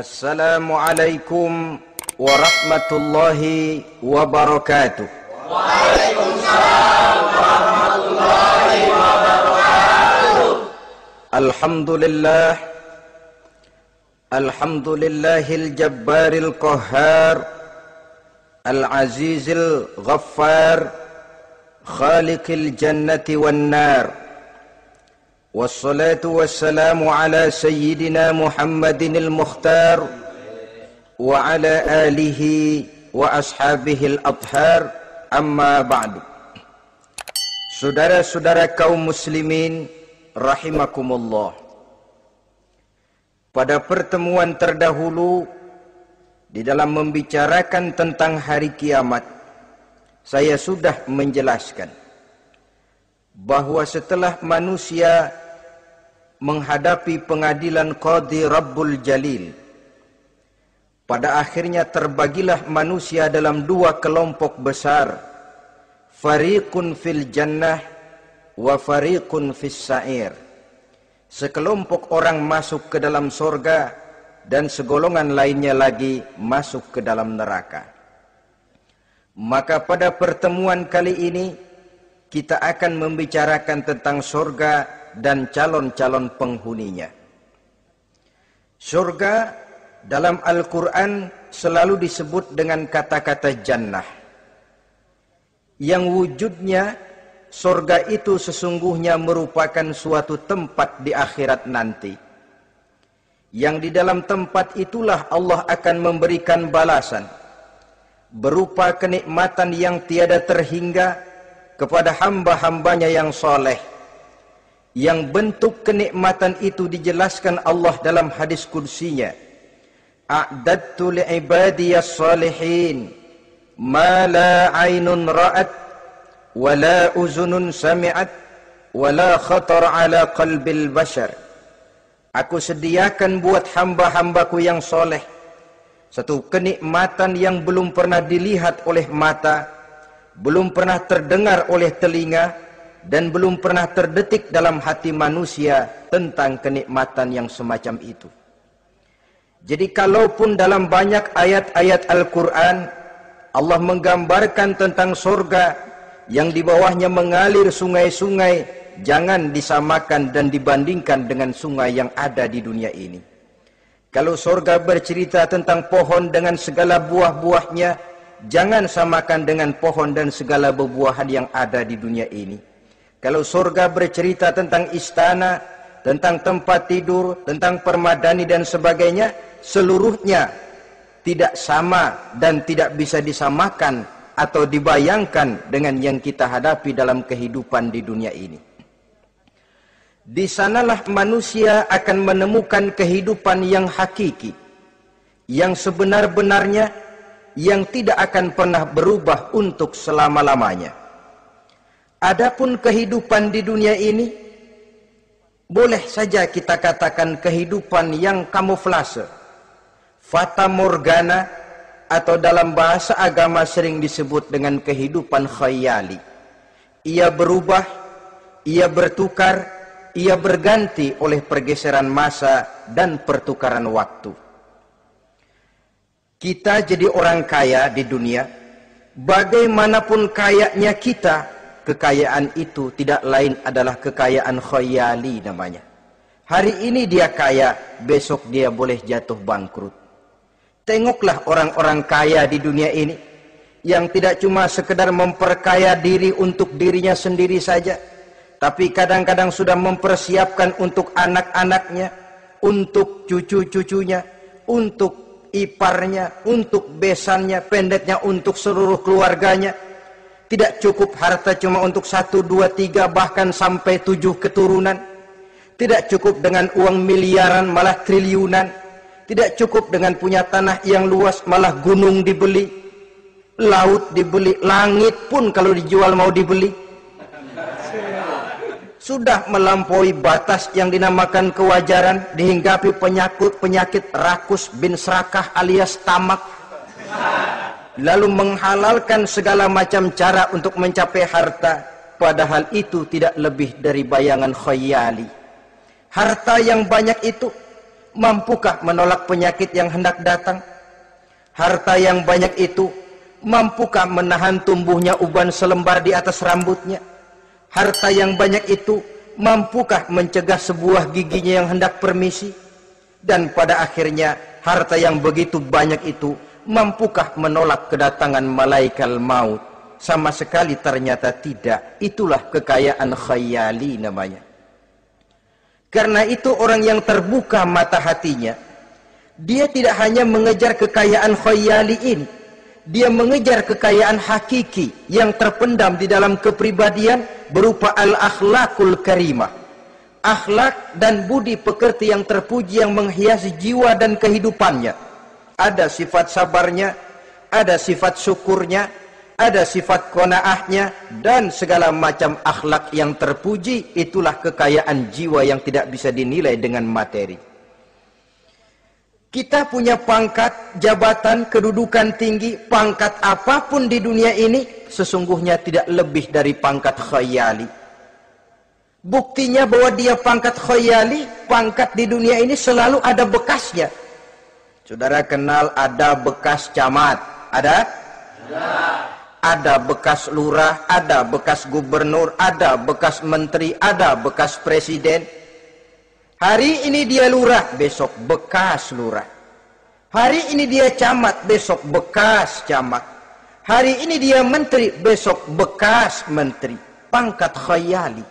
Assalamualaikum warahmatullahi wabarakatuh. Waalaikumsalam warahmatullahi wabarakatuh. Alhamdulillahil jabbaril qahhar, al-azizil ghaffar, khaliqil jannati wan nar. Wassalatu wassalamu ala sayyidina Muhammadinil Mukhtar wa ala alihi wa ashabihil athhar, amma ba'du. Saudara-saudara kaum muslimin rahimakumullah, pada pertemuan terdahulu di dalam membicarakan tentang hari kiamat, saya sudah menjelaskan bahwa setelah manusia menghadapi pengadilan Qadhi Rabbul Jalil, pada akhirnya terbagilah manusia dalam dua kelompok besar, fariqun fil jannah wa fariqun fis sa'ir. Sekelompok orang masuk ke dalam surga dan segolongan lainnya lagi masuk ke dalam neraka. Maka pada pertemuan kali ini kita akan membicarakan tentang surga dan calon-calon penghuninya. Surga dalam Al-Quran selalu disebut dengan kata-kata jannah, yang wujudnya surga itu sesungguhnya merupakan suatu tempat di akhirat nanti, yang di dalam tempat itulah Allah akan memberikan balasan berupa kenikmatan yang tiada terhingga kepada hamba-hambanya yang soleh, yang bentuk kenikmatan itu dijelaskan Allah dalam hadis qudsinya, a'dadtu li'ibadiyas salihin ma la aynun ra'at wa la uzunun sami'at wa la khatar ala qalbil bashar. Aku sediakan buat hamba-hambaku yang soleh satu kenikmatan yang belum pernah dilihat oleh mata, belum pernah terdengar oleh telinga, dan belum pernah terdetik dalam hati manusia tentang kenikmatan yang semacam itu. Jadi kalaupun dalam banyak ayat-ayat Al-Quran Allah menggambarkan tentang surga yang di bawahnya mengalir sungai-sungai, jangan disamakan dan dibandingkan dengan sungai yang ada di dunia ini. Kalau surga bercerita tentang pohon dengan segala buah-buahnya, jangan samakan dengan pohon dan segala buah-buahan yang ada di dunia ini. Kalau surga bercerita tentang istana, tentang tempat tidur, tentang permadani dan sebagainya, seluruhnya tidak sama dan tidak bisa disamakan atau dibayangkan dengan yang kita hadapi dalam kehidupan di dunia ini. Di sanalah manusia akan menemukan kehidupan yang hakiki, yang sebenar-benarnya, yang tidak akan pernah berubah untuk selama-lamanya. Adapun kehidupan di dunia ini, boleh saja kita katakan kehidupan yang kamuflase, fata morgana, atau dalam bahasa agama sering disebut dengan kehidupan khayali. Ia berubah, ia bertukar, ia berganti oleh pergeseran masa dan pertukaran waktu. Kita jadi orang kaya di dunia, bagaimanapun kayanya kita, kekayaan itu tidak lain adalah kekayaan khayali namanya. Hari ini dia kaya, besok dia boleh jatuh bangkrut. Tengoklah orang-orang kaya di dunia ini, yang tidak cuma sekedar memperkaya diri untuk dirinya sendiri saja, tapi kadang-kadang sudah mempersiapkan untuk anak-anaknya, untuk cucu-cucunya, untuk iparnya, untuk besannya, pendeknya untuk seluruh keluarganya. Tidak cukup harta cuma untuk 1, 2, 3, bahkan sampai 7 keturunan. Tidak cukup dengan uang miliaran, malah triliunan. Tidak cukup dengan punya tanah yang luas, malah gunung dibeli, laut dibeli, langit pun kalau dijual mau dibeli. Sudah melampaui batas yang dinamakan kewajaran, dihinggapi penyakit rakus bin serakah alias tamak, lalu menghalalkan segala macam cara untuk mencapai harta, padahal itu tidak lebih dari bayangan khayali. Harta yang banyak itu mampukah menolak penyakit yang hendak datang? Harta yang banyak itu mampukah menahan tumbuhnya uban selembar di atas rambutnya? Harta yang banyak itu mampukah mencegah sebuah giginya yang hendak permisi? Dan pada akhirnya harta yang begitu banyak itu mampukah menolak kedatangan malaikat maut? Sama sekali ternyata tidak. Itulah kekayaan khayali namanya. Karena itu orang yang terbuka mata hatinya, dia tidak hanya mengejar kekayaan khayali ini, dia mengejar kekayaan hakiki yang terpendam di dalam kepribadian berupa al-akhlakul karimah. Akhlak dan budi pekerti yang terpuji yang menghiasi jiwa dan kehidupannya. Ada sifat sabarnya, ada sifat syukurnya, ada sifat qanaahnya, dan segala macam akhlak yang terpuji. Itulah kekayaan jiwa yang tidak bisa dinilai dengan materi. Kita punya pangkat, jabatan, kedudukan tinggi, pangkat apapun di dunia ini sesungguhnya tidak lebih dari pangkat khayali. Buktinya bahwa dia pangkat khayali, pangkat di dunia ini selalu ada bekasnya. Saudara kenal ada bekas camat? Ada? Ada bekas lurah, ada bekas gubernur, ada bekas menteri, ada bekas presiden. Hari ini dia lurah, besok bekas lurah. Hari ini dia camat, besok bekas camat. Hari ini dia menteri, besok bekas menteri. Pangkat khayali.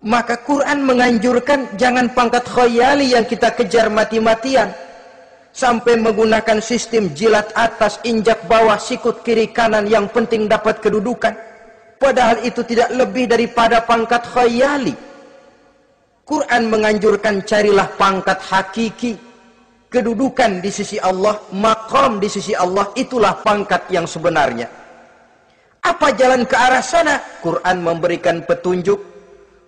Maka Quran menganjurkan jangan pangkat khayali yang kita kejar mati-matian. Sampai menggunakan sistem jilat atas, injak bawah, sikut kiri kanan, yang penting dapat kedudukan. Padahal itu tidak lebih daripada pangkat khayali. Quran menganjurkan carilah pangkat hakiki. Kedudukan di sisi Allah, maqam di sisi Allah, itulah pangkat yang sebenarnya. Apa jalan ke arah sana? Quran memberikan petunjuk.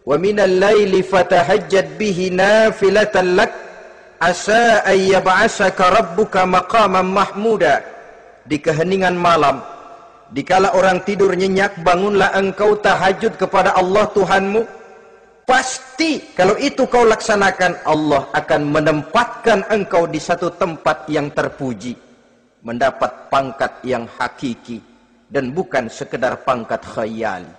Wa minal laili fatahajjad bihi nafilatan lak asa ayyab'asaka rabbuka maqaman mahmuda. Di keheningan malam, dikala orang tidur nyenyak, bangunlah engkau tahajud kepada Allah Tuhanmu. Pasti kalau itu kau laksanakan, Allah akan menempatkan engkau di satu tempat yang terpuji, mendapat pangkat yang hakiki dan bukan sekedar pangkat khayali.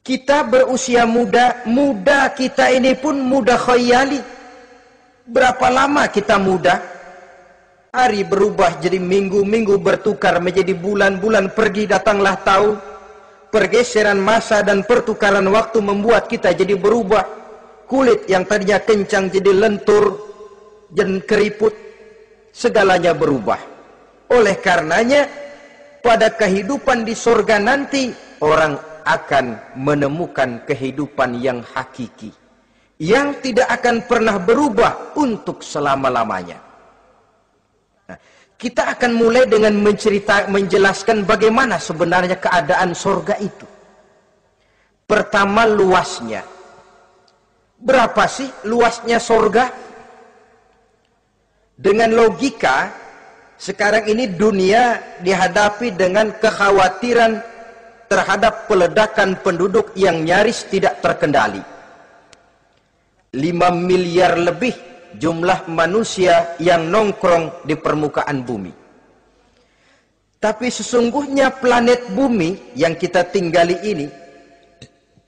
Kita berusia muda, muda kita ini pun muda khayali. Berapa lama kita muda? Hari berubah jadi minggu, minggu bertukar menjadi bulan, bulan pergi datanglah tahun. Pergeseran masa dan pertukaran waktu membuat kita jadi berubah. Kulit yang tadinya kencang jadi lentur dan keriput. Segalanya berubah. Oleh karenanya, pada kehidupan di surga nanti, orang akan menemukan kehidupan yang hakiki, yang tidak akan pernah berubah untuk selama-lamanya. Kita akan mulai dengan menjelaskan bagaimana sebenarnya keadaan surga itu. Pertama, luasnya. Berapa sih luasnya surga? Dengan logika, sekarang ini dunia dihadapi dengan kekhawatiran terhadap peledakan penduduk yang nyaris tidak terkendali. 5 miliar lebih jumlah manusia yang nongkrong di permukaan bumi. Tapi sesungguhnya planet bumi yang kita tinggali ini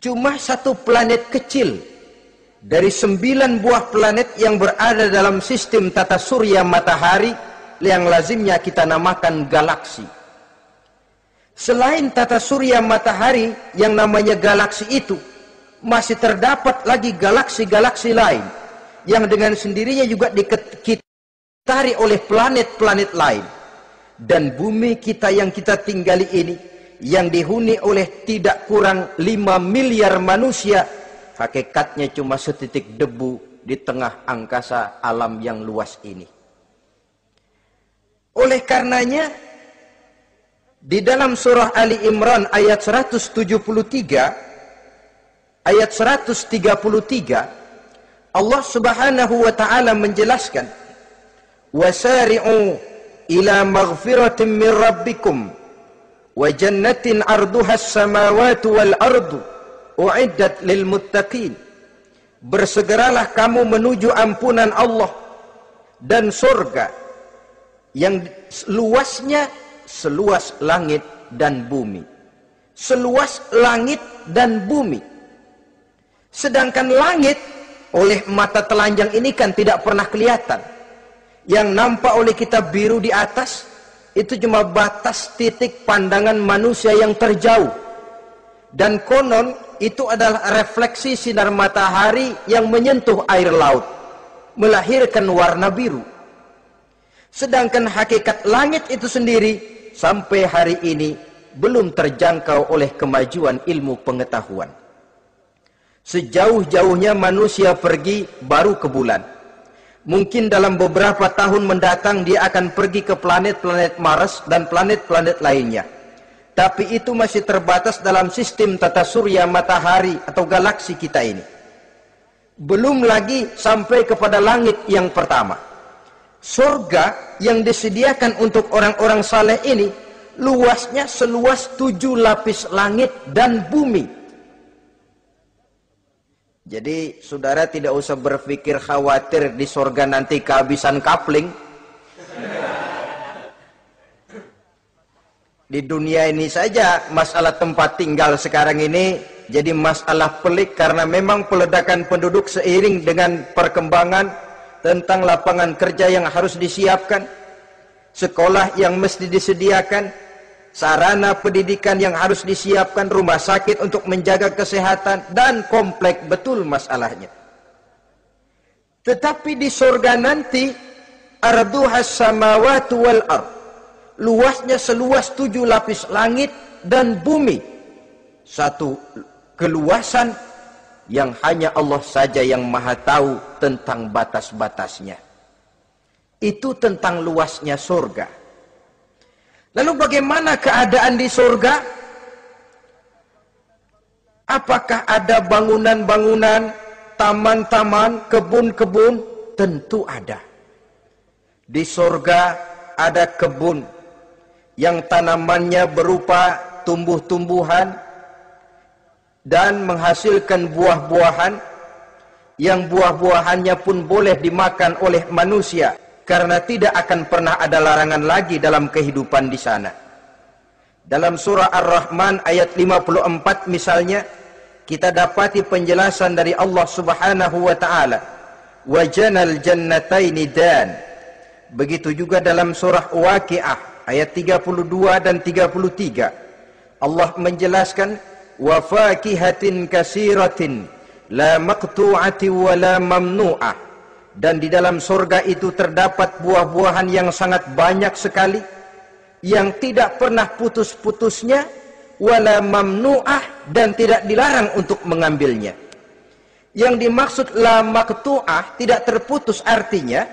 cuma satu planet kecil dari 9 buah planet yang berada dalam sistem tata surya matahari yang lazimnya kita namakan galaksi. Selain tata surya matahari yang namanya galaksi itu, masih terdapat lagi galaksi-galaksi lain yang dengan sendirinya juga dikitari oleh planet-planet lain. Dan bumi kita yang kita tinggali ini, yang dihuni oleh tidak kurang 5 miliar manusia, hakikatnya cuma setitik debu di tengah angkasa alam yang luas ini. Oleh karenanya, di dalam surah Ali Imran ayat 173, ayat 133, Allah Subhanahu wa taala menjelaskan, wasari'u ila maghfiratin min rabbikum wa jannatin 'arduha as-samawati wal ardu u'iddat lil muttaqin. bersegeralah kamu menuju ampunan Allah dan surga yang luasnya seluas langit dan bumi. Seluas langit dan bumi. Sedangkan langit oleh mata telanjang ini kan tidak pernah kelihatan. Yang nampak oleh kita biru di atas itu cuma batas titik pandangan manusia yang terjauh. Dan konon itu adalah refleksi sinar matahari yang menyentuh air laut, melahirkan warna biru. Sedangkan hakikat langit itu sendiri sampai hari ini belum terjangkau oleh kemajuan ilmu pengetahuan. Sejauh-jauhnya manusia pergi baru ke bulan. Mungkin dalam beberapa tahun mendatang dia akan pergi ke planet-planet Mars dan planet-planet lainnya. Tapi itu masih terbatas dalam sistem tata surya matahari atau galaksi kita ini. Belum lagi sampai kepada langit yang pertama. Surga yang disediakan untuk orang-orang saleh ini luasnya seluas 7 lapis langit dan bumi. Jadi saudara tidak usah berpikir khawatir di surga nanti kehabisan kapling. Di dunia ini saja masalah tempat tinggal sekarang ini jadi masalah pelik karena memang peledakan penduduk seiring dengan perkembangan tentang lapangan kerja yang harus disiapkan, sekolah yang mesti disediakan, sarana pendidikan yang harus disiapkan, rumah sakit untuk menjaga kesehatan, dan kompleks betul masalahnya. Tetapi di surga nanti arduhas samawati wal ard, luasnya seluas 7 lapis langit dan bumi. Satu keluasan yang hanya Allah saja yang maha tahu tentang batas-batasnya. Itu tentang luasnya surga. Lalu bagaimana keadaan di surga? Apakah ada bangunan-bangunan, taman-taman, kebun-kebun? Tentu ada. Di surga ada kebun yang tanamannya berupa tumbuh-tumbuhan dan menghasilkan buah-buahan yang buah-buahannya pun boleh dimakan oleh manusia karena tidak akan pernah ada larangan lagi dalam kehidupan di sana. Dalam surah Ar-Rahman ayat 54 misalnya kita dapati penjelasan dari Allah Subhanahu wa taala, "Wa janal jannataini dan." Begitu juga dalam surah Waqiah ayat 32 dan 33. Allah menjelaskan, "Wa fakihatin kasiratin la maqtu'ati wa la mamnu'ah." Dan di dalam surga itu terdapat buah-buahan yang sangat banyak sekali, yang tidak pernah putus-putusnya, wala mamnu'ah, dan tidak dilarang untuk mengambilnya. Yang dimaksud la maqtu'ah, tidak terputus, artinya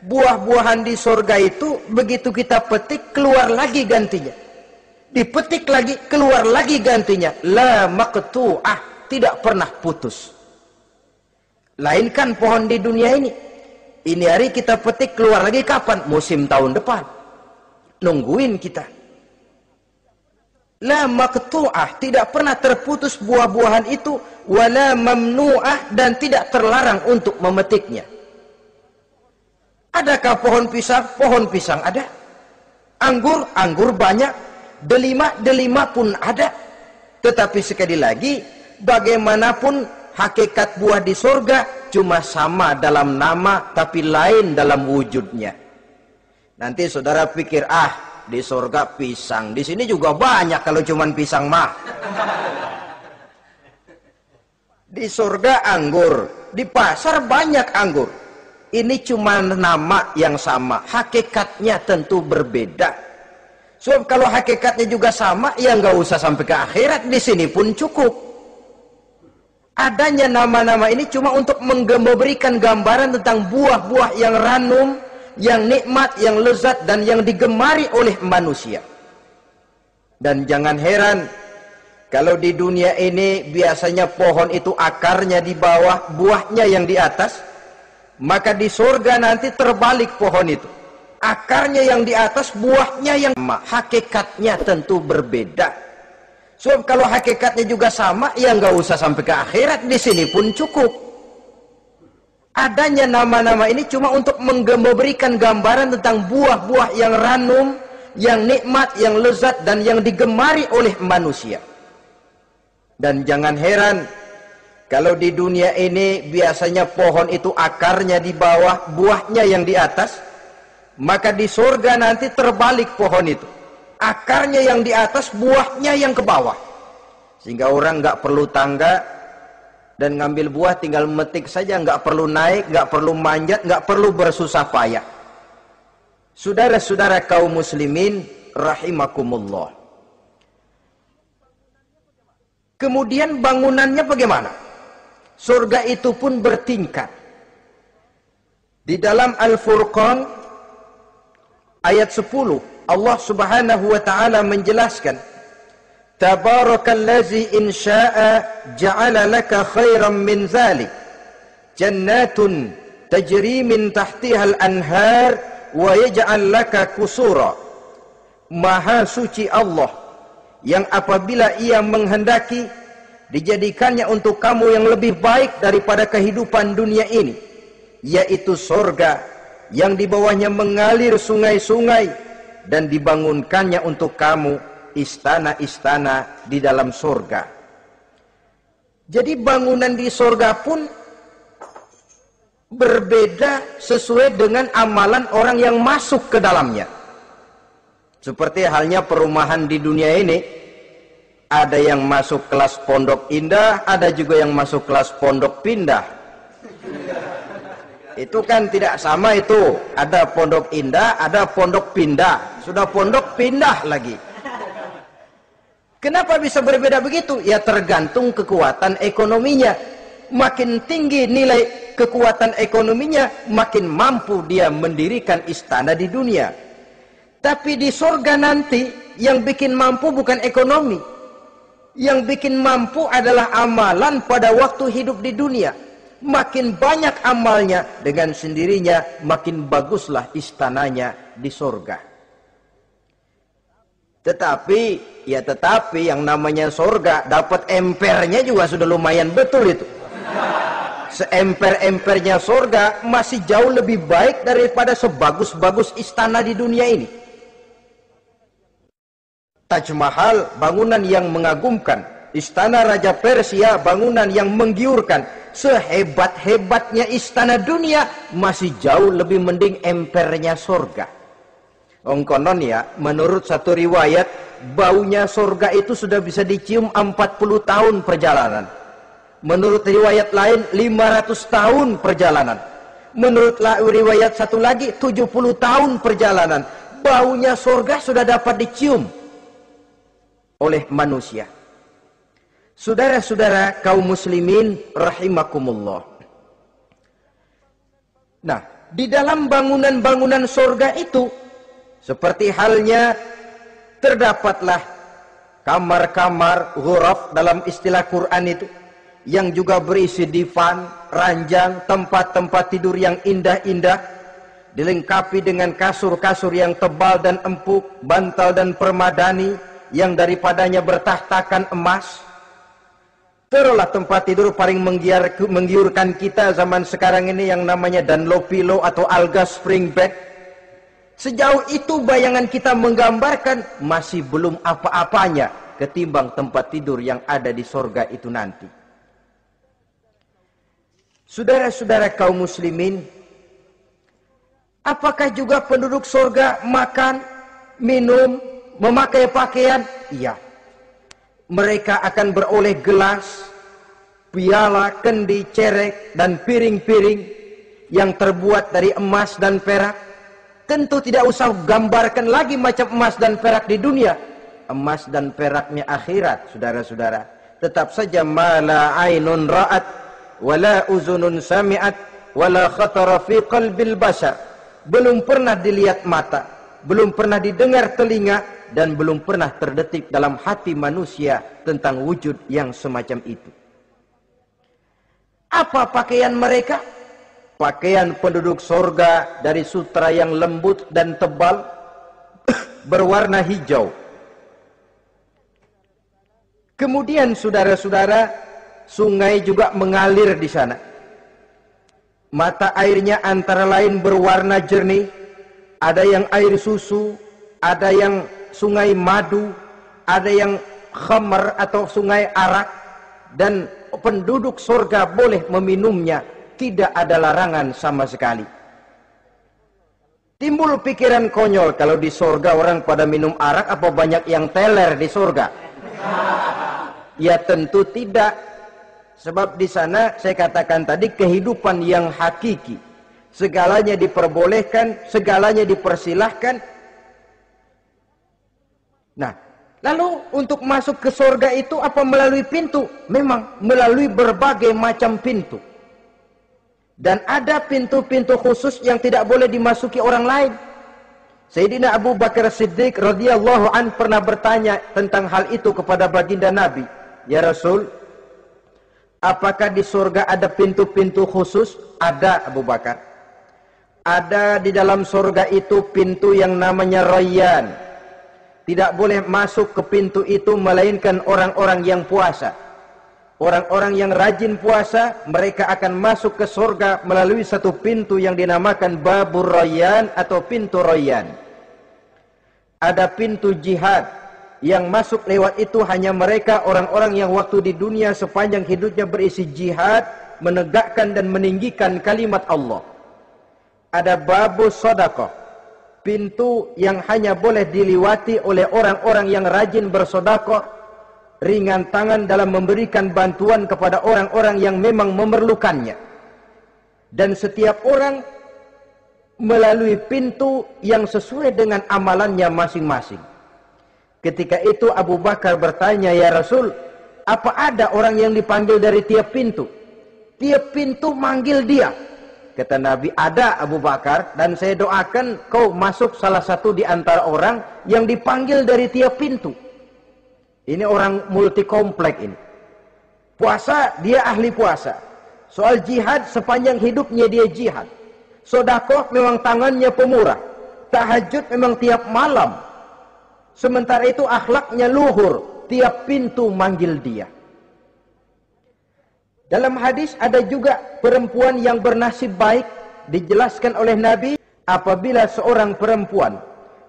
buah-buahan di surga itu begitu kita petik keluar lagi gantinya, dipetik lagi keluar lagi gantinya. La maqtu'ah, tidak pernah putus. Lainkan pohon di dunia ini hari kita petik keluar lagi kapan? Musim tahun depan, nungguin kita. La maqtu'ah, tidak pernah terputus buah-buahan itu, wala mamnu'ah, dan tidak terlarang untuk memetiknya. Adakah pohon pisang? Pohon pisang ada. Anggur? Anggur banyak. Delima pun ada. Tetapi sekali lagi, bagaimanapun hakikat buah di surga cuma sama dalam nama tapi lain dalam wujudnya. Nanti saudara pikir, di surga pisang, di sini juga banyak kalau cuman pisang mah. Di surga anggur, di pasar banyak anggur. Ini cuma nama yang sama, hakikatnya tentu berbeda. Sebab kalau hakikatnya juga sama, ya nggak usah sampai ke akhirat, di sini pun cukup. Adanya nama-nama ini cuma untuk memberikan gambaran tentang buah-buah yang ranum, yang nikmat, yang lezat, dan yang digemari oleh manusia. Dan jangan heran kalau di dunia ini biasanya pohon itu akarnya di bawah, buahnya yang di atas. Maka di surga nanti terbalik pohon itu, akarnya yang di atas, buahnya yang sama. Hakikatnya tentu berbeda. So kalau hakikatnya juga sama, ya nggak usah sampai ke akhirat, di sini pun cukup. Adanya nama-nama ini cuma untuk memberikan gambaran tentang buah-buah yang ranum, yang nikmat, yang lezat, dan yang digemari oleh manusia. Dan jangan heran, kalau di dunia ini biasanya pohon itu akarnya di bawah, buahnya yang di atas, maka di surga nanti terbalik pohon itu. Akarnya yang di atas, buahnya yang ke bawah. Sehingga orang nggak perlu tangga, dan ngambil buah tinggal metik saja, nggak perlu naik, nggak perlu manjat, nggak perlu bersusah payah. Saudara-saudara kaum muslimin rahimakumullah. Kemudian bangunannya bagaimana? Surga itu pun bertingkat. Di dalam Al-Furqan ayat 10, Allah Subhanahu wa taala menjelaskan, Tabarakallazi in syaa'a ja'ala laka khairan min dzalik jannatun tajri min tahtiha al-anhar wa yaj'al laka qusura. Maha suci Allah yang apabila ia menghendaki dijadikannya untuk kamu yang lebih baik daripada kehidupan dunia ini, yaitu surga yang di bawahnya mengalir sungai-sungai, dan dibangunkannya untuk kamu istana-istana di dalam surga. Jadi bangunan di surga pun berbeda sesuai dengan amalan orang yang masuk ke dalamnya. Seperti halnya perumahan di dunia ini, ada yang masuk kelas pondok indah, ada juga yang masuk kelas pondok pindah. Itu kan tidak sama itu. Ada pondok indah, ada pondok pindah. Sudah pondok pindah lagi. Kenapa bisa berbeda begitu? Ya tergantung kekuatan ekonominya. Makin tinggi nilai kekuatan ekonominya, makin mampu dia mendirikan istana di dunia. Tapi di surga nanti, yang bikin mampu bukan ekonomi. Yang bikin mampu adalah amalan pada waktu hidup di dunia. Makin banyak amalnya, dengan sendirinya makin baguslah istananya di surga. Tetapi yang namanya surga, dapat empernya juga sudah lumayan betul itu. Seemper-empernya surga masih jauh lebih baik daripada sebagus-bagus istana di dunia ini. Taj Mahal, bangunan yang mengagumkan. Istana Raja Persia, bangunan yang menggiurkan. Sehebat-hebatnya istana dunia, masih jauh lebih mending empernya surga. Konon ya, menurut satu riwayat, baunya surga itu sudah bisa dicium 40 tahun perjalanan. Menurut riwayat lain, 500 tahun perjalanan. Menurut riwayat satu lagi, 70 tahun perjalanan. Baunya surga sudah dapat dicium oleh manusia. Saudara-saudara kaum muslimin rahimakumullah. Nah, di dalam bangunan-bangunan surga itu, seperti halnya terdapatlah kamar-kamar ghuraf dalam istilah Quran itu, yang juga berisi divan, ranjang, tempat-tempat tidur yang indah-indah, dilengkapi dengan kasur-kasur yang tebal dan empuk, bantal dan permadani yang daripadanya bertahtakan emas. Terulah tempat tidur paling menggiurkan kita zaman sekarang ini yang namanya Dunlopillow atau Alga Spring Bed. Sejauh itu bayangan kita menggambarkan masih belum apa-apanya ketimbang tempat tidur yang ada di surga itu nanti. Saudara-saudara kaum muslimin, apakah juga penduduk surga makan, minum, memakai pakaian? Iya. Mereka akan beroleh gelas, piala, kendi, cerek, dan piring-piring yang terbuat dari emas dan perak. Tentu tidak usah gambarkan lagi macam emas dan perak di dunia. Emas dan peraknya akhirat, saudara-saudara. Tetap saja mala ainun ra'at, wala uzunun sami'at, wala khatara fi qalbil bashar. Belum pernah dilihat mata, belum pernah didengar telinga, dan belum pernah terdetik dalam hati manusia tentang wujud yang semacam itu. Apa pakaian mereka? Pakaian penduduk surga dari sutra yang lembut dan tebal, berwarna hijau. Kemudian saudara-saudara, sungai juga mengalir di sana. Mata airnya antara lain berwarna jernih, ada yang air susu, ada yang sungai madu, ada yang khamar atau sungai arak, dan penduduk surga boleh meminumnya, tidak ada larangan sama sekali. Timbul pikiran konyol, kalau di surga orang pada minum arak, apa banyak yang teler di surga? Ya tentu tidak. Sebab di sana saya katakan tadi kehidupan yang hakiki. Segalanya diperbolehkan, segalanya dipersilahkan. Nah, lalu untuk masuk ke surga itu apa melalui pintu? Memang melalui berbagai macam pintu. Dan ada pintu-pintu khusus yang tidak boleh dimasuki orang lain. Sayyidina Abu Bakar Siddiq radhiyallahu an pernah bertanya tentang hal itu kepada baginda Nabi. Ya Rasul, apakah di surga ada pintu-pintu khusus? Ada, Abu Bakar. Ada di dalam surga itu pintu yang namanya Rayyan. Tidak boleh masuk ke pintu itu melainkan orang-orang yang puasa. Orang-orang yang rajin puasa, mereka akan masuk ke surga melalui satu pintu yang dinamakan Babur Rayyan atau pintu Rayyan. Ada pintu jihad. Yang masuk lewat itu hanya mereka orang-orang yang waktu di dunia sepanjang hidupnya berisi jihad, menegakkan dan meninggikan kalimat Allah. Ada babus sedekah, pintu yang hanya boleh diliwati oleh orang-orang yang rajin bersedekah, ringan tangan dalam memberikan bantuan kepada orang-orang yang memang memerlukannya. Dan setiap orang melalui pintu yang sesuai dengan amalannya masing-masing. Ketika itu Abu Bakar bertanya, ya Rasul, apa ada orang yang dipanggil dari tiap pintu? Tiap pintu manggil dia. Kata Nabi, ada Abu Bakar, dan saya doakan kau masuk salah satu di antara orang yang dipanggil dari tiap pintu. Ini orang multi komplek ini. Puasa, dia ahli puasa. Soal jihad, sepanjang hidupnya dia jihad. Sedekah memang tangannya pemurah. Tahajud memang tiap malam. Sementara itu akhlaknya luhur, tiap pintu manggil dia. Dalam hadis ada juga perempuan yang bernasib baik, dijelaskan oleh Nabi, apabila seorang perempuan,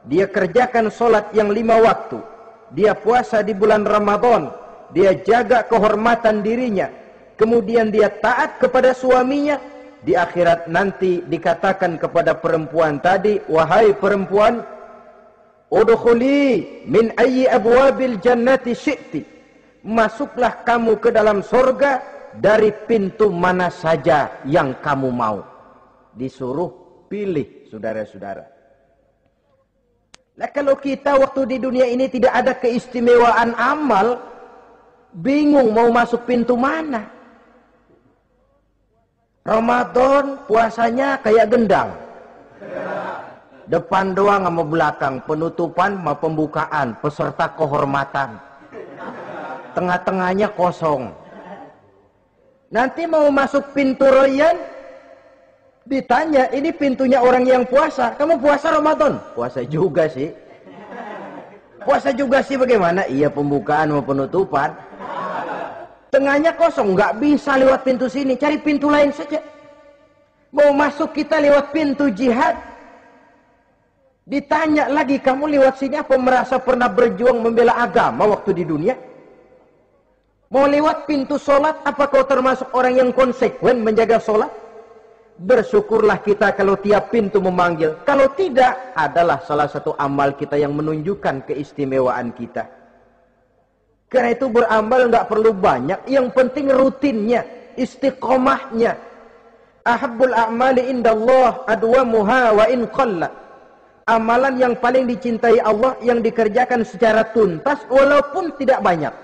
dia kerjakan solat yang 5 waktu, dia puasa di bulan Ramadan, dia jaga kehormatan dirinya, kemudian dia taat kepada suaminya, di akhirat nanti dikatakan kepada perempuan tadi, wahai perempuan, udkhuli min ayyi abwabil jannati syi'ti. Masuklah kamu ke dalam surga dari pintu mana saja yang kamu mau. Disuruh pilih, saudara-saudara. Nah, kalau kita waktu di dunia ini tidak ada keistimewaan amal, bingung mau masuk pintu mana. Ramadan puasanya kayak gendang. Depan doang sama belakang, penutupan sama pembukaan, peserta kehormatan. Tengah-tengahnya kosong. Nanti mau masuk pintu Rayyan, ditanya, ini pintunya orang yang puasa. Kamu puasa Ramadan? Puasa juga sih. Puasa juga sih bagaimana? Iya, pembukaan sama penutupan. Tengahnya kosong, nggak bisa lewat pintu sini, cari pintu lain saja. Mau masuk kita lewat pintu jihad, ditanya lagi, kamu lewat sini apa merasa pernah berjuang membela agama waktu di dunia? Mau lewat pintu sholat, apa kau termasuk orang yang konsekuen menjaga sholat? Bersyukurlah kita kalau tiap pintu memanggil. Kalau tidak, adalah salah satu amal kita yang menunjukkan keistimewaan kita. Karena itu beramal nggak perlu banyak, yang penting rutinnya, istiqomahnya. Ahabbul a'mali indallah adwamuha wa in qalla. Amalan yang paling dicintai Allah yang dikerjakan secara tuntas walaupun tidak banyak.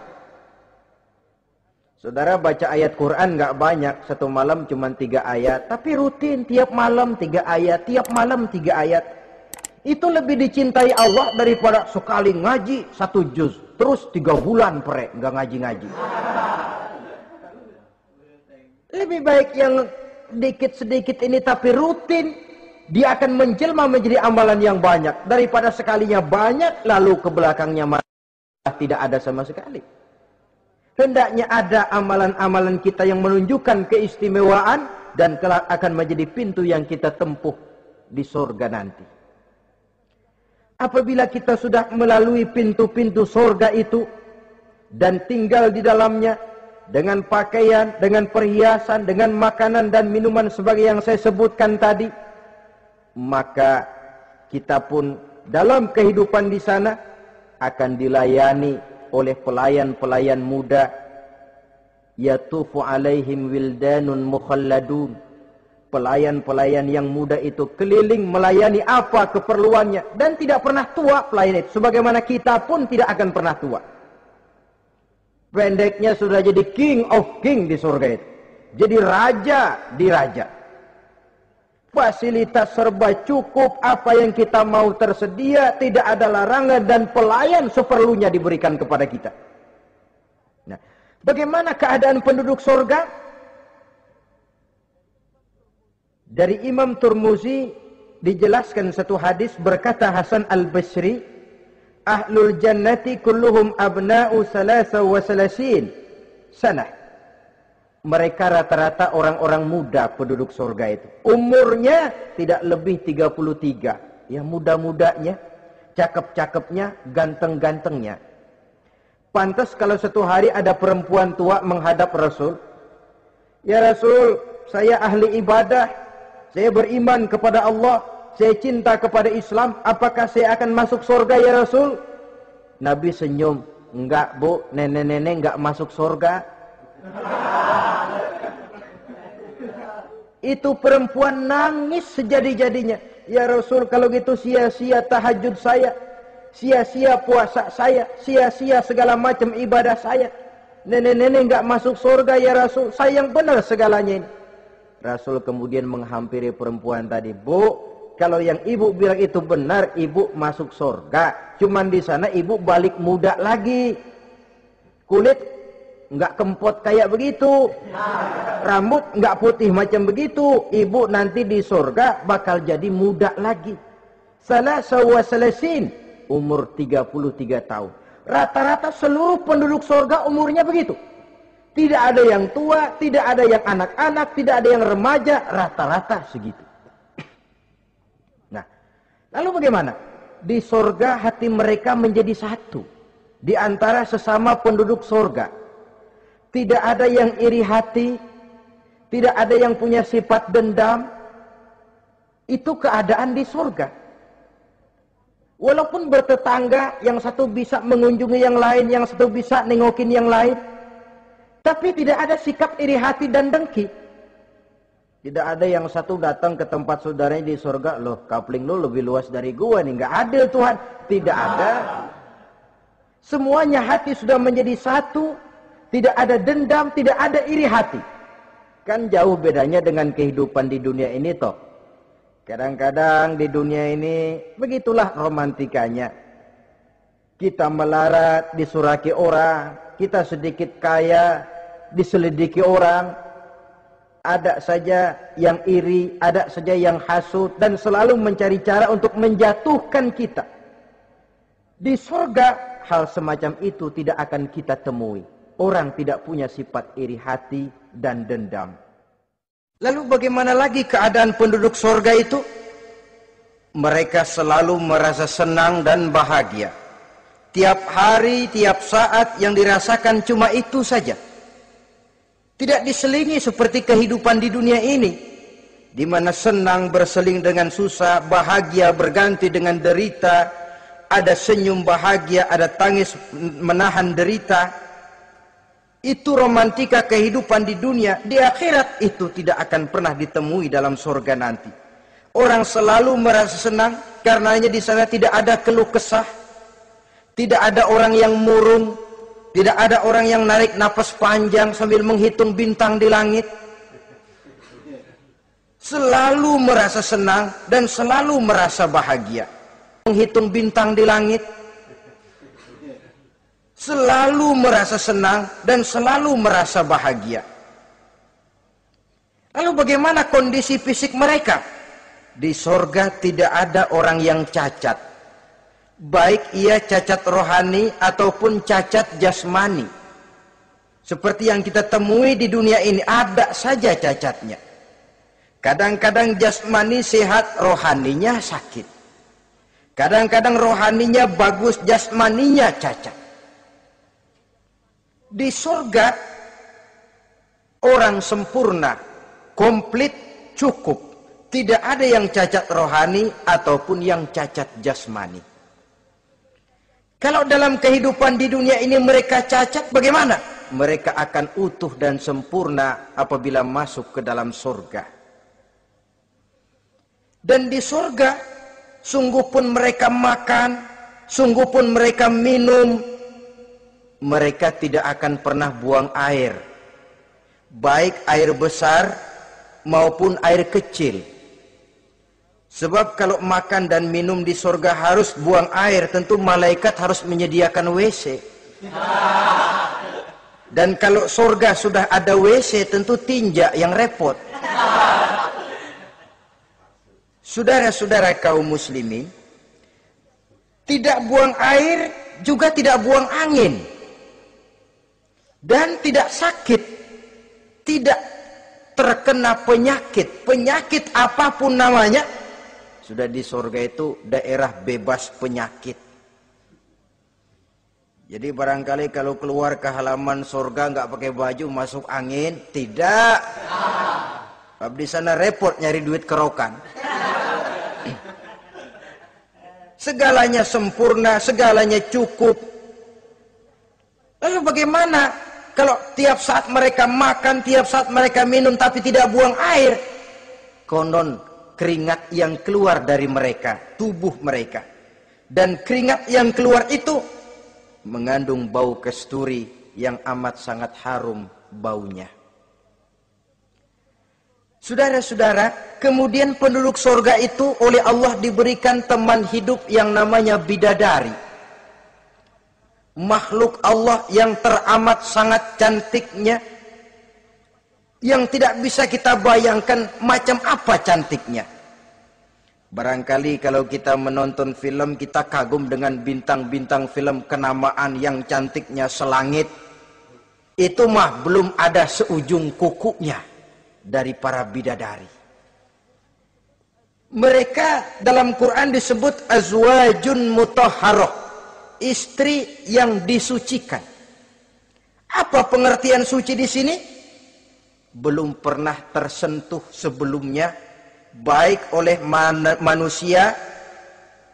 Saudara baca ayat Quran nggak banyak, satu malam cuma 3 ayat, tapi rutin tiap malam 3 ayat, tiap malam 3 ayat. Itu lebih dicintai Allah daripada sekali ngaji 1 juz, terus 3 bulan nggak ngaji-ngaji. Lebih baik yang sedikit-sedikit ini tapi rutin, dia akan menjelma menjadi amalan yang banyak daripada sekalinya banyak lalu ke belakangnya malah tidak ada sama sekali. Hendaknya ada amalan-amalan kita yang menunjukkan keistimewaan dan kelak akan menjadi pintu yang kita tempuh di surga nanti. Apabila kita sudah melalui pintu-pintu surga itu dan tinggal di dalamnya dengan pakaian, dengan perhiasan, dengan makanan dan minuman sebagai yang saya sebutkan tadi, maka kita pun dalam kehidupan di sana akan dilayani oleh pelayan-pelayan muda. Yatufu alaihim wildanun mukhalladun. Pelayan-pelayan yang muda itu keliling melayani apa keperluannya dan tidak pernah tua pelayan itu, sebagaimana kita pun tidak akan pernah tua. Pendeknya sudah jadi king of king di surga itu, jadi raja di raja. Fasilitas serba cukup, apa yang kita mau tersedia, tidak ada larangan, dan pelayan seperlunya diberikan kepada kita. Nah, bagaimana keadaan penduduk surga? Dari Imam Turmuzi dijelaskan satu hadis, berkata Hasan al-Basri, ahlul jannati kulluhum abna'u salasa wa salasin sanah. Mereka rata-rata orang-orang muda penduduk surga itu. Umurnya tidak lebih 33. Ya, muda-mudanya, cakep-cakepnya, ganteng-gantengnya. Pantas kalau satu hari ada perempuan tua menghadap Rasul. Ya Rasul, saya ahli ibadah, saya beriman kepada Allah, saya cinta kepada Islam, apakah saya akan masuk surga ya Rasul? Nabi senyum, enggak bu, nenek-nenek enggak masuk surga. Itu perempuan nangis sejadi-jadinya. Ya Rasul, kalau gitu sia-sia tahajud saya, sia-sia puasa saya, sia-sia segala macam ibadah saya. Nenek-nenek enggak masuk surga ya Rasul, saya yang benar segalanya ini. Rasul kemudian menghampiri perempuan tadi, bu, kalau yang ibu bilang itu benar, ibu masuk surga. Cuman di sana ibu balik muda lagi. Kulit enggak kempot kayak begitu. Rambut enggak putih macam begitu. Ibu nanti di surga bakal jadi muda lagi. Salasa wa salasin, umur 33 tahun. Rata-rata seluruh penduduk surga umurnya begitu. Tidak ada yang tua, tidak ada yang anak-anak, tidak ada yang remaja, rata-rata segitu. Nah, lalu bagaimana? Di surga hati mereka menjadi satu. Di antara sesama penduduk surga. Tidak ada yang iri hati, tidak ada yang punya sifat dendam. Itu keadaan di surga. Walaupun bertetangga, yang satu bisa mengunjungi yang lain, yang satu bisa nengokin yang lain, tapi tidak ada sikap iri hati dan dengki. Tidak ada yang satu datang ke tempat saudaranya di surga, loh kapling lu lebih luas dari gua nih, nggak adil Tuhan. Tidak ada. Semuanya hati sudah menjadi satu, tidak ada dendam, tidak ada iri hati. Kan jauh bedanya dengan kehidupan di dunia ini toh. Kadang-kadang di dunia ini begitulah romantikanya. Kita melarat, disuraki orang, kita sedikit kaya, diselidiki orang, ada saja yang iri, ada saja yang hasut, dan selalu mencari cara untuk menjatuhkan kita. Di surga, hal semacam itu tidak akan kita temui. Orang tidak punya sifat iri hati dan dendam. Lalu bagaimana lagi keadaan penduduk surga itu? Mereka selalu merasa senang dan bahagia. Tiap hari, tiap saat yang dirasakan cuma itu saja. Tidak diselingi seperti kehidupan di dunia ini, di mana senang berseling dengan susah, bahagia berganti dengan derita, ada senyum bahagia, ada tangis menahan derita. Itu romantika kehidupan di dunia. Di akhirat itu tidak akan pernah ditemui dalam surga nanti. Orang selalu merasa senang karenanya di sana tidak ada keluh kesah. Tidak ada orang yang murung, tidak ada orang yang narik napas panjang sambil menghitung bintang di langit. Selalu merasa senang dan selalu merasa bahagia. Menghitung bintang di langit. Selalu merasa senang dan selalu merasa bahagia. Lalu bagaimana kondisi fisik mereka? Di surga tidak ada orang yang cacat. Baik ia cacat rohani ataupun cacat jasmani. Seperti yang kita temui di dunia ini, ada saja cacatnya. Kadang-kadang jasmani sehat, rohaninya sakit. Kadang-kadang rohaninya bagus, jasmaninya cacat. Di surga orang sempurna, komplit, cukup. Tidak ada yang cacat rohani ataupun yang cacat jasmani. Kalau dalam kehidupan di dunia ini mereka cacat, bagaimana? Mereka akan utuh dan sempurna apabila masuk ke dalam surga. Dan di surga, sungguh pun mereka makan, sungguh pun mereka minum, mereka tidak akan pernah buang air. Baik air besar maupun air kecil. Sebab kalau makan dan minum di surga harus buang air, tentu malaikat harus menyediakan WC. Dan kalau surga sudah ada WC, tentu tinja yang repot. Saudara-saudara kaum muslimin, tidak buang air juga tidak buang angin. Dan tidak sakit, tidak terkena penyakit. Penyakit apapun namanya, sudah di surga itu daerah bebas penyakit. Jadi barangkali kalau keluar ke halaman surga nggak pakai baju masuk angin, tidak. Sebab di sana repot nyari duit kerokan. Segalanya sempurna, segalanya cukup. Lalu bagaimana kalau tiap saat mereka makan, tiap saat mereka minum tapi tidak buang air? Konon keringat yang keluar dari mereka, tubuh mereka. Dan keringat yang keluar itu mengandung bau kasturi yang amat sangat harum baunya. Saudara-saudara, kemudian penduduk surga itu oleh Allah diberikan teman hidup yang namanya bidadari. Makhluk Allah yang teramat sangat cantiknya, yang tidak bisa kita bayangkan macam apa cantiknya. Barangkali kalau kita menonton film, kita kagum dengan bintang-bintang film kenamaan yang cantiknya selangit. Itu mah belum ada seujung kukunya dari para bidadari. Mereka dalam Quran disebut azwajun mutahharah, istri yang disucikan. Apa pengertian suci di sini? Belum pernah tersentuh sebelumnya, baik oleh manusia,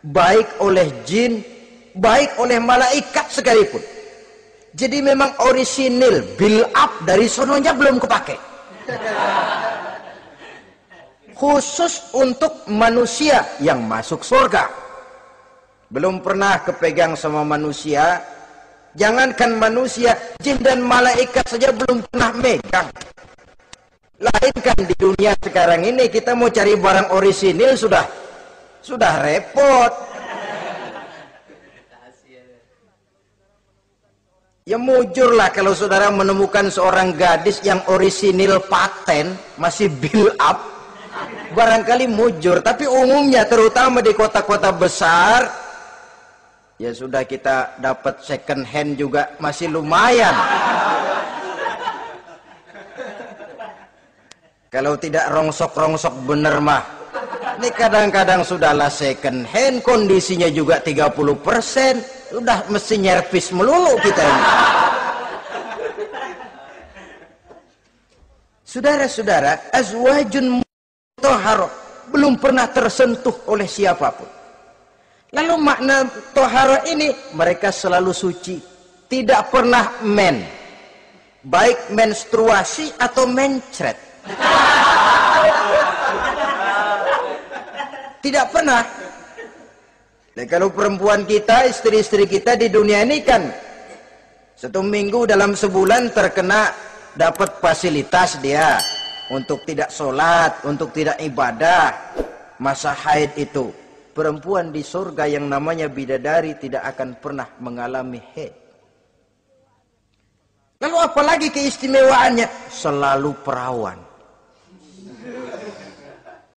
baik oleh jin, baik oleh malaikat sekalipun. Jadi memang orisinil, build up dari sononya belum kepake. Khusus untuk manusia yang masuk surga. Belum pernah kepegang sama manusia. Jangankan manusia, jin dan malaikat saja belum pernah megang. Lain kan di dunia sekarang ini, kita mau cari barang orisinil sudah repot. Ya mujurlah kalau saudara menemukan seorang gadis yang orisinil paten, masih build up, barangkali mujur. Tapi umumnya terutama di kota-kota besar, ya sudah kita dapat second hand juga masih lumayan. Kalau tidak rongsok-rongsok bener mah, ini kadang-kadang sudahlah second hand, kondisinya juga 30%, sudah mesti nyervis melulu kita ini. Saudara-saudara, azwajun mutahharah, belum pernah tersentuh oleh siapapun. Lalu makna tohara ini, mereka selalu suci, tidak pernah baik menstruasi atau mencret. Tidak pernah. Dan kalau perempuan kita, istri-istri kita di dunia ini kan 1 minggu dalam sebulan terkena dapat fasilitas dia untuk tidak sholat, untuk tidak ibadah, masa haid itu. Perempuan di surga yang namanya bidadari tidak akan pernah mengalami haid. Lalu apalagi keistimewaannya? Selalu perawan.